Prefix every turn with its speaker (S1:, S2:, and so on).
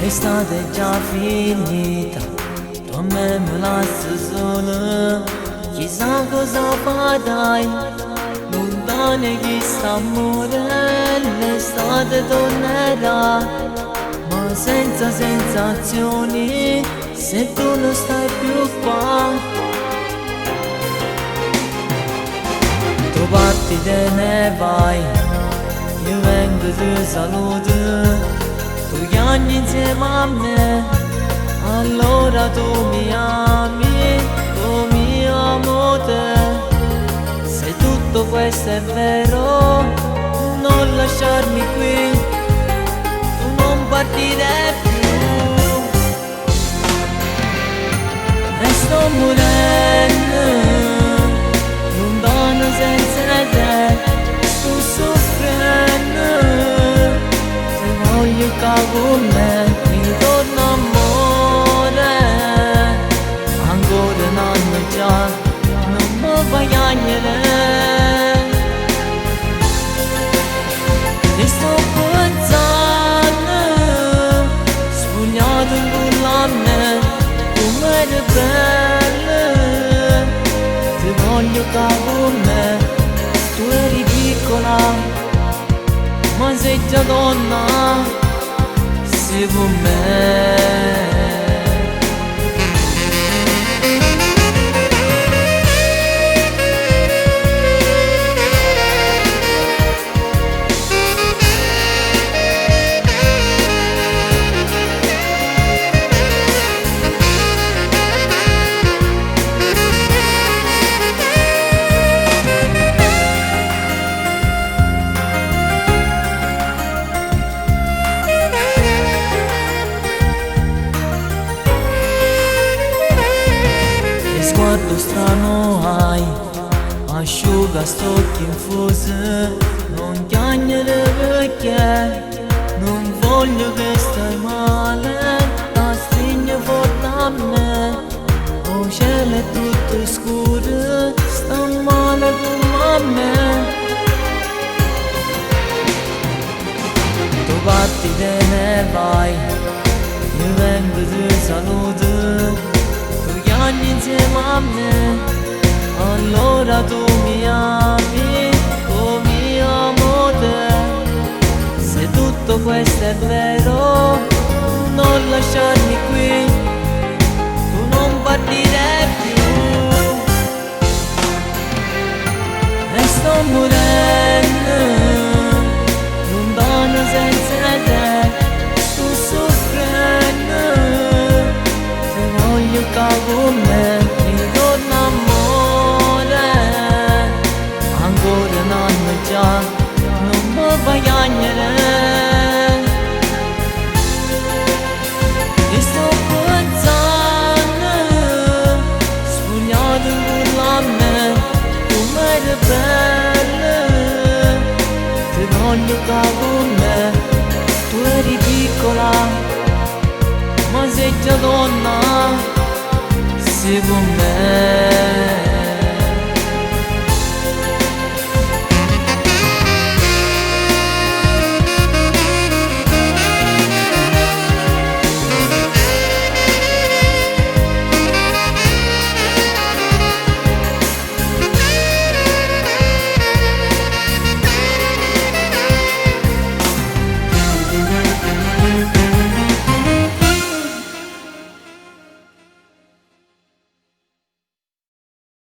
S1: L'estate è già finita, tu a me me lasci sola. Chissà cosa farai, lontane chissà amore. L'estate tornerà, ma senza sensazioni, se tu non stai più qua. Tu parti te ne vai, io vengo ti saluto. Tu piangi insieme a me, allora tu mi ami, tu mi amo te. Se tutto questo è vero, non lasciarmi qui, tu non partire più. E sto morendo, lontano senza te, sto soffrendo. Voglio che con me mi torna amore, ancora un anno già, non mi fai piangere. Ti sto pensando, sognato con la me, come eri bella. Ti voglio che con me, tu eri piccola, ma sei già donna, sei con me. Sguardo strano hai, asciuga st'occhi infusi, non piangere perché non voglio che stai male, la stringi forte a me, oh cielo è tutto scuro, sta male come a me. Tu parti te ne vai, io vengo ti saluto. Piangi insieme a me, allora tu mi ami, tu mi amo te. Se tutto questo è vero, non lasciarmi qui, tu non partire più. E sto morendo, lontano senza te, sto soffrendo. Voglio che con me mi torna amore, ancora un anno già, non mi fai piangere. Ti sto pensando, sognato con la me, come eri bella. Ti voglio che con me, tu eri piccola, ma sei già donna, sei con me.